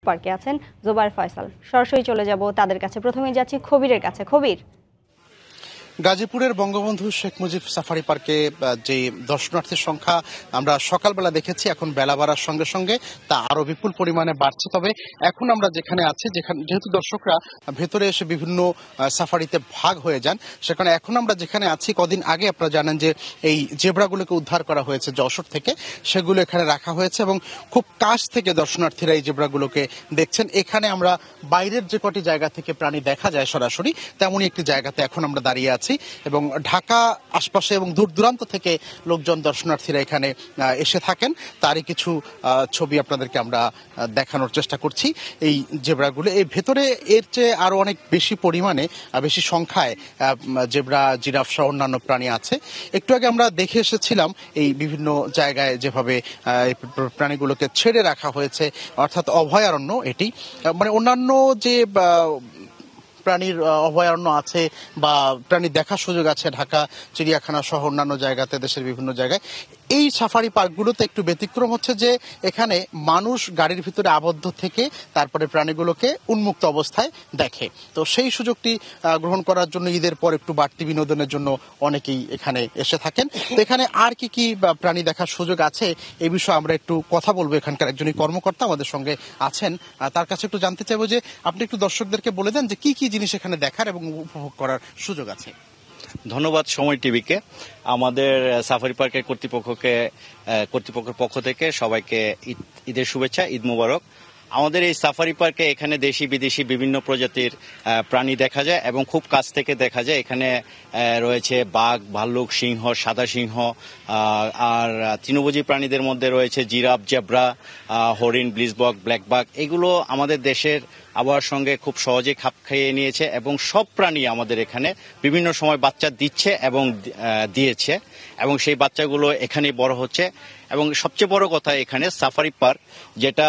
পার্কে আছেন জোবায়ের ফয়সাল। সরাসরি চলে যাব তাদের কাছে। প্রথমেই যাচ্ছি খবিরের কাছে। খবির, গাজীপুরের বঙ্গবন্ধু শেখ মুজিব সাফারি পার্কে যে দর্শনার্থীর সংখ্যা আমরা সকালবেলা দেখেছি, এখন বেলা বাড়ার সঙ্গে সঙ্গে তা আরো বিপুল পরিমাণে বাড়ছে। তবে এখন আমরা যেখানে আছি, যেহেতু দর্শকরা ভেতরে এসে বিভিন্ন সাফারিতে ভাগ হয়ে যান, সেখানে এখন আমরা যেখানে আছি, কদিন আগে আপনারা জানেন যে এই জেব্রাগুলোকে উদ্ধার করা হয়েছে যশোর থেকে, সেগুলো এখানে রাখা হয়েছে এবং খুব কাছ থেকে দর্শনার্থীরা এই জেব্রাগুলোকে দেখছেন। এখানে আমরা বাইরের যে কটি জায়গা থেকে প্রাণী দেখা যায় সরাসরি, তেমনই একটি জায়গাতে এখন আমরা দাঁড়িয়ে আছি এবং ঢাকা আশপাশে এবং দূর দূরান্ত থেকে লোকজন দর্শনার্থীরা এখানে এসে থাকেন। তারই কিছু ছবি আপনাদেরকে আমরা দেখানোর চেষ্টা করছি। এই জেব্রাগুলো এই ভেতরে এর চেয়ে আরো অনেক বেশি পরিমাণে, বেশি সংখ্যায় জেব্রা, জিরাফ সহ অন্যান্য প্রাণী আছে। একটু আগে আমরা দেখে এসেছিলাম এই বিভিন্ন জায়গায় যেভাবে প্রাণীগুলোকে ছেড়ে রাখা হয়েছে, অর্থাৎ অভয়ারণ্য এটি। মানে অন্যান্য যে প্রাণীর অভয়ারণ্য আছে বা প্রাণী দেখার সুযোগ আছে ঢাকা চিড়িয়াখানা সহ অন্যান্য জায়গাতে, দেশের বিভিন্ন জায়গায়, এই সাফারি পার্কগুলোতে একটু ব্যতিক্রম হচ্ছে যে এখানে মানুষ গাড়ির ভিতরে আবদ্ধ থেকে তারপরে প্রাণীগুলোকে উন্মুক্ত অবস্থায় দেখে। তো সেই সুযোগটি গ্রহণ করার জন্য ঈদের পর একটু বাড়তি বিনোদনের জন্য অনেকেই এখানে এসে থাকেন। তো এখানে আর কি কি প্রাণী দেখার সুযোগ আছে এই বিষয়ে আমরা একটু কথা বলবো। এখানকার একজনই কর্মকর্তা আমাদের সঙ্গে আছেন, তার কাছে একটু জানতে চাইবো যে আপনি একটু দর্শকদেরকে বলে দেন যে কি কি জিনিস এখানে দেখার এবং উপভোগ করার সুযোগ আছে। ধন্যবাদ সময় টিভিকে। আমাদের সাফারি পার্কের কর্তৃপক্ষের পক্ষ থেকে সবাইকে ঈদের শুভেচ্ছা, ঈদ মোবারক। আমাদের এই সাফারি পার্কে এখানে দেশি বিদেশি বিভিন্ন প্রজাতির প্রাণী দেখা যায় এবং খুব কাছ থেকে দেখা যায়। এখানে রয়েছে বাঘ, ভাল্লুক, সিংহ, সাদা সিংহ, আর তৃণভোজী প্রাণীদের মধ্যে রয়েছে জিরাফ, জেব্রা, হরিণ, ব্লিজবক, ব্ল্যাকবাক। এগুলো আমাদের দেশের আবহাওয়ার সঙ্গে খুব সহজে খাপ খাইয়ে নিয়েছে এবং সব প্রাণী আমাদের এখানে বিভিন্ন সময় বাচ্চা দিচ্ছে এবং দিয়েছে এবং সেই বাচ্চাগুলো এখানেই বড় হচ্ছে। এবং সবচেয়ে বড় কথা, এখানে সাফারি পার্ক যেটা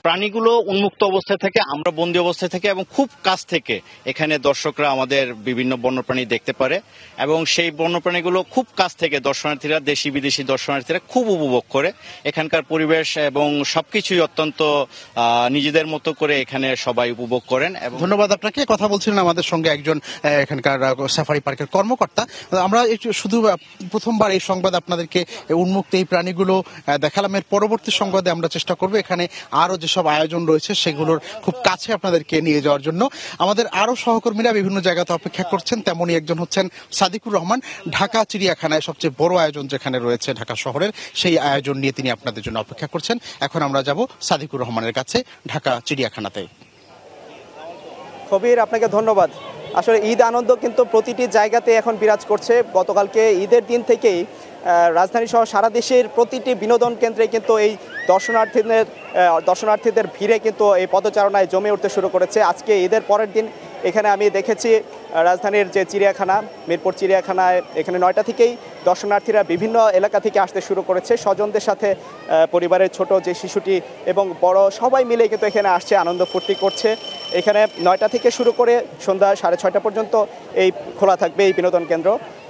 প্রাণীগুলো উন্মুক্ত অবস্থায় থাকে, আমরা বন্দি অবস্থায় থাকি এবং খুব কাছ থেকে এখানে দর্শকরা আমাদের বিভিন্ন বন্যপ্রাণী দেখতে পারে এবং সেই বন্যপ্রাণীগুলো খুব কাছ থেকে দর্শনার্থীরা, দেশি বিদেশি দর্শনার্থীরা খুব উপভোগ করে। এখানকার পরিবেশ এবং সবকিছুই অত্যন্ত নিজেদের মতো করে এখানে সবাই উপভোগ করেন। এবং ধন্যবাদ আপনাকে। কথা বলছিলেন আমাদের সঙ্গে একজন এখানকার সাফারি পার্কের কর্মকর্তা। আমরা শুধু প্রথমবার এই সংবাদ আপনাদেরকে উন্মুক্ত এই প্রাণীগুলো দেখালাম। এর পরবর্তী সংবাদে আমরা চেষ্টা করবো এখানে আরো যেসব আয়োজন রয়েছে সেগুলোর খুব কাছে আপনাদেরকে নিয়ে যাওয়ার জন্য। আমাদের আরো সহকর্মীরা বিভিন্ন জায়গাতে অপেক্ষা করছেন, তেমনই একজন হচ্ছেন সাদিকুর রহমান। ঢাকা চিড়িয়াখানায় সবচেয়ে বড় আয়োজন যেখানে রয়েছে ঢাকা শহরের, সেই আয়োজন নিয়ে তিনি আপনাদের জন্য অপেক্ষা করছেন। এখন আমরা যাব সাদিকুর রহমানের কাছে ঢাকা চিড়িয়াখানাতে। কবির, আপনাকে ধন্যবাদ। আসলে ঈদ আনন্দ কিন্তু প্রতিটি জায়গাতে এখন বিরাজ করছে। গতকালকে ঈদের দিন থেকেই রাজধানী সহ সারা দেশের প্রতিটি বিনোদন কেন্দ্রে কিন্তু এই দর্শনার্থীদের ভিড়ে কিন্তু এই পদচারণায় জমে উঠতে শুরু করেছে। আজকে ঈদের পরের দিন এখানে আমি দেখেছি রাজধানীর যে চিড়িয়াখানা, মিরপুর চিড়িয়াখানায়, এখানে 9টা থেকেই দর্শনার্থীরা বিভিন্ন এলাকা থেকে আসতে শুরু করেছে। স্বজনদের সাথে পরিবারের ছোট যে শিশুটি এবং বড় সবাই মিলে কিন্তু এখানে আসছে, আনন্দ ফুর্তি করছে। এখানে 9টা থেকে শুরু করে সন্ধ্যা 6:30 পর্যন্ত এই খোলা থাকবে এই বিনোদন কেন্দ্র,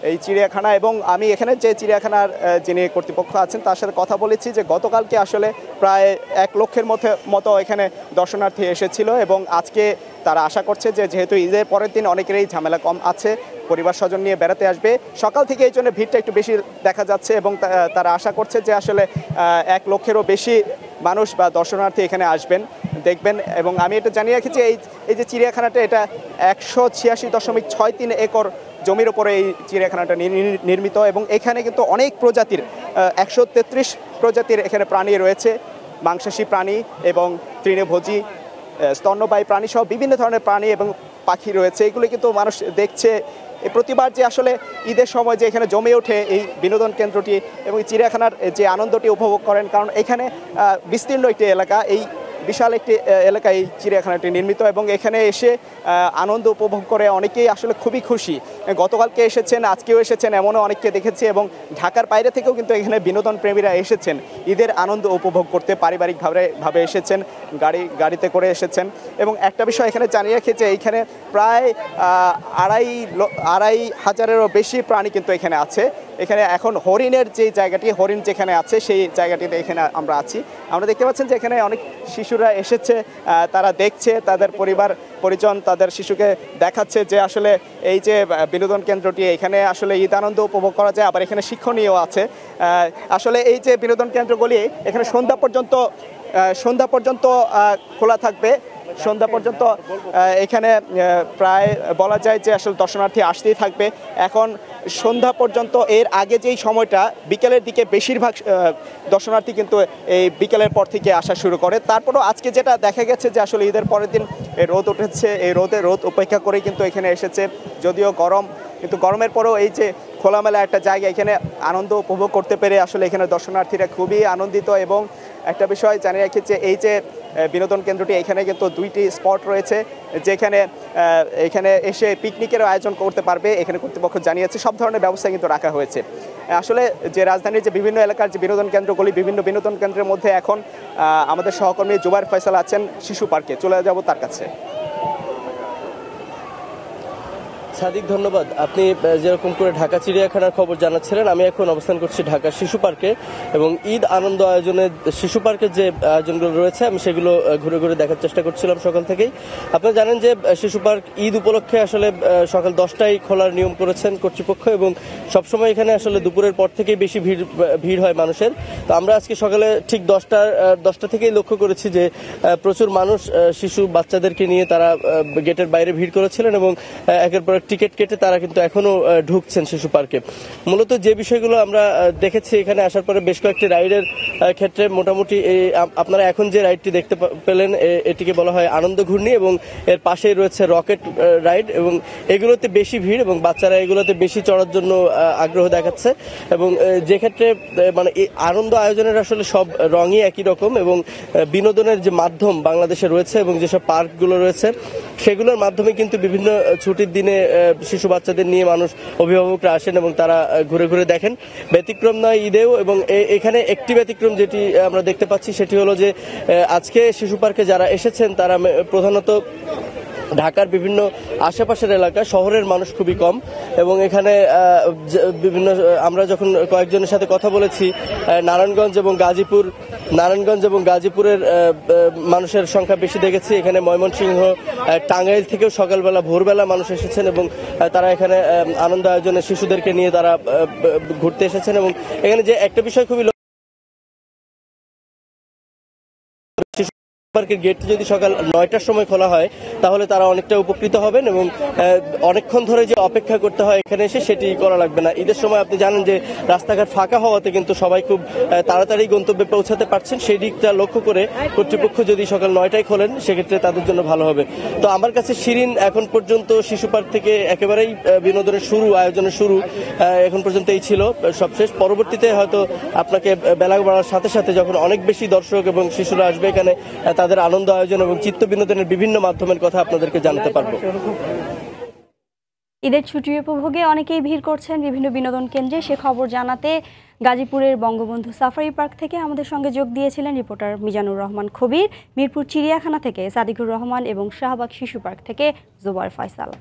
এই চিড়িয়াখানা। এবং আমি এখানে যে চিড়িয়াখানার যিনি কর্তৃপক্ষ আছেন তার সাথে কথা বলেছি যে গতকালকে আসলে প্রায় 1 লক্ষের মতো এখানে দর্শনার্থী এসেছিল এবং আজকে তারা আশা করছে যে যেহেতু ঈদের পরের দিন অনেকেরই ঝামেলা কম আছে, পরিবার স্বজন নিয়ে বেড়াতে আসবে, সকাল থেকে এই জন্য ভিড়টা একটু বেশি দেখা যাচ্ছে এবং তারা আশা করছে যে আসলে 1 লক্ষেরও বেশি মানুষ বা দর্শনার্থী এখানে আসবেন, দেখবেন। এবং আমি এটা জানিয়ে রাখি যে এই যে চিড়িয়াখানাটা, এটা 186.63 একর জমির উপরে এই চিড়িয়াখানাটা নির্মিত এবং এখানে কিন্তু অনেক প্রজাতির 133 প্রজাতির এখানে প্রাণী রয়েছে, মাংসাশী প্রাণী এবং তৃণভোজী, স্তন্যপায়ী প্রাণী সহ বিভিন্ন ধরনের প্রাণী এবং পাখি রয়েছে। এগুলো কিন্তু মানুষ দেখছে। প্রতিবার যে আসলে ঈদের সময় যে এখানে জমে ওঠে এই বিনোদন কেন্দ্রটি এবং চিড়িয়াখানার যে আনন্দটি উপভোগ করেন, কারণ এখানে বিস্তীর্ণ একটি এলাকা, এই বিশাল একটি এলাকায় এই চিড়িয়াখানাটি নির্মিত এবং এখানে এসে আনন্দ উপভোগ করে অনেকেই আসলে খুবই খুশি। গতকালকে এসেছেন, আজকেও এসেছেন, এমনও অনেককে দেখেছি এবং ঢাকার বাইরে থেকেও কিন্তু এখানে বিনোদন প্রেমীরা এসেছেন ঈদের আনন্দ উপভোগ করতে, পারিবারিকভাবে এসেছেন, গাড়িতে করে এসেছেন। এবং একটা বিষয় এখানে জানিয়ে রাখি যে এইখানে প্রায় 2,500-এরও বেশি প্রাণী কিন্তু এখানে আছে এখানে এখন হরিণের যে জায়গাটি, হরিণ যেখানে আছে সেই জায়গাটিতে এখানে আমরা আছি। আমরা দেখতে পাচ্ছেন যে এখানে অনেক শিশুরা এসেছে, তারা দেখছে, তাদের পরিবার পরিজন তাদের শিশুকে দেখাচ্ছে যে আসলে এই যে বিনোদন কেন্দ্রটি, এখানে আসলে ঈদ আনন্দ উপভোগ করা যায়, আবার এখানে শিক্ষণীয় আছে। আসলে এই যে বিনোদন কেন্দ্রগুলি এখানে সন্ধ্যা পর্যন্ত খোলা থাকবে। সন্ধ্যা পর্যন্ত এখানে প্রায় বলা যায় যে আসলে দর্শনার্থী আসতেই থাকবে। এখন সন্ধ্যা পর্যন্ত, এর আগে যেই সময়টা বিকেলের দিকে বেশিরভাগ দর্শনার্থী কিন্তু এই বিকেলের পর থেকে আসা শুরু করে। তারপরও আজকে যেটা দেখা গেছে যে আসলে ঈদের পরের দিন রোদ উঠেছে, এই রোদ উপেক্ষা করে কিন্তু এখানে এসেছে। যদিও গরম, কিন্তু গরমের পরেও এই যে খোলামেলা একটা জায়গা, এখানে আনন্দ উপভোগ করতে পেরে আসলে এখানে দর্শনার্থীরা খুবই আনন্দিত। এবং একটা বিষয় জানিয়ে রাখি যে এই যে বিনোদন কেন্দ্রটি, এখানে কিন্তু 2টি স্পট রয়েছে যেখানে এখানে এসে পিকনিকেরও আয়োজন করতে পারবে। এখানে কর্তৃপক্ষ জানিয়েছে সব ধরনের ব্যবস্থা কিন্তু রাখা হয়েছে। আসলে যে রাজধানীর যে বিভিন্ন এলাকার যে বিনোদন কেন্দ্রগুলি, বিভিন্ন বিনোদন কেন্দ্রের মধ্যে এখন আমাদের সহকর্মী জুবায়ের ফয়সাল আছেন শিশু পার্কে, চলে যাব তার কাছে। সাদিক, ধন্যবাদ। আপনি যেরকম করে ঢাকা চিড়িয়াখানার খবর জানাচ্ছিলেন, আমি এখন অবস্থান করছি ঢাকা শিশু পার্কে এবং ঈদ আনন্দ আয়োজনে শিশু পার্কের যে আয়োজনগুলো রয়েছে আমি সেগুলো ঘুরে ঘুরে দেখার চেষ্টা করছিলাম সকাল থেকেই। আপনারা জানেন যে শিশু পার্ক ঈদ উপলক্ষে আসলে সকাল 10টায় খোলার নিয়ম করেছেন কর্তৃপক্ষ এবং সবসময় এখানে আসলে দুপুরের পর থেকেই বেশি ভিড় হয় মানুষের। তো আমরা আজকে সকালে ঠিক 10টা থেকেই লক্ষ্য করেছি যে প্রচুর মানুষ শিশু বাচ্চাদেরকে নিয়ে তারা গেটের বাইরে ভিড় করেছিলেন এবং একের পর টিকিট কেটে তারা কিন্তু এখনো ঢুকছেন শিশু পার্কে। মূলত যে বিষয়গুলো আমরা দেখেছি এখানে আসার পরে বেশ কয়েকটি রাইডের ক্ষেত্রে মোটামুটি আপনারা এখন যে রাইডটি দেখতে পেলেন এটিকে বলা হয় আনন্দ ঘূর্ণি এবং এর পাশেই রয়েছে রকেট রাইড এবং এগুলোতে বেশি ভিড় এবং বাচ্চারা এগুলোতে বেশি চড়ার জন্য আগ্রহ দেখাচ্ছে এবং যে ক্ষেত্রে মানে এই আনন্দ আয়োজনের আসলে সব রঙই একই রকম এবং বিনোদনের যে মাধ্যম বাংলাদেশে রয়েছে এবং যেসব পার্কগুলো রয়েছে সেগুলোর মাধ্যমে কিন্তু বিভিন্ন ছুটির দিনে শিশু বাচ্চাদের নিয়ে মানুষ, অভিভাবকরা আসেন এবং তারা ঘুরে ঘুরে দেখেন। ব্যতিক্রম নয় ঈদেও, এবং এখানে একটি ব্যতিক্রম যেটি আমরা দেখতে পাচ্ছি সেটি হলো যে আজকে শিশু পার্কে যারা এসেছেন তারা প্রধানত ঢাকার বিভিন্ন আশেপাশের এলাকা, শহরের মানুষ খুবই কম এবং এখানে বিভিন্ন আমরা যখন কয়েকজনের সাথে কথা বলেছি নারায়ণগঞ্জ এবং গাজীপুরের মানুষের সংখ্যা বেশি দেখেছি। এখানে ময়মনসিংহ, টাঙ্গাইল থেকেও সকালবেলা ভোরবেলা মানুষ এসেছেন এবং তারা এখানে আনন্দ আয়োজনে শিশুদেরকে নিয়ে তারা ঘুরতে এসেছেন এবং এখানে যে একটা বিষয় খুবই পার্কের গেটটি যদি সকাল 9টার সময় খোলা হয় তাহলে তারা অনেকটা উপকৃত হবেন এবং অনেকক্ষণ ধরে যে অপেক্ষা করতে হয় এখানে এসে সেটি করা লাগবে না। ঈদের সময় আপনি জানেন যে রাস্তাঘাট ফাঁকা হওয়াতে কিন্তু সবাই খুব তাড়াতাড়ি গন্তব্যে পৌঁছাতে পারছেন। সেই দিকটা লক্ষ্য করে কর্তৃপক্ষ যদি সকাল 9টায় খোলেন সেক্ষেত্রে তাদের জন্য ভালো হবে। তো আমার কাছে শিরিন, এখন পর্যন্ত শিশু পার্ক থেকে একেবারেই বিনোদনের আয়োজনের শুরু এখন পর্যন্ত এই ছিল সবশেষ। পরবর্তীতে হয়তো আপনাকে বেলা বাড়ার সাথে সাথে যখন অনেক বেশি দর্শক এবং শিশুরা আসবে এখানে তাদের আনন্দ আয়োজন এবং চিত্ত বিনোদনের বিভিন্ন মাধ্যমের কথা আপনাদেরকে জানাতে পারবো। ঈদের ছুটি উপভোগে অনেকেই ভিড় করছেন বিভিন্ন বিনোদন কেন্দ্রে। সে খবর জানাতে গাজীপুরের বঙ্গবন্ধু সাফারি পার্ক থেকে আমাদের সঙ্গে যোগ দিয়েছিলেন রিপোর্টার মিজানুর রহমান খবির, মিরপুর চিড়িয়াখানা থেকে সাদিকুর রহমান এবং শাহবাগ শিশু পার্ক থেকে জুবায়ের ফয়সাল।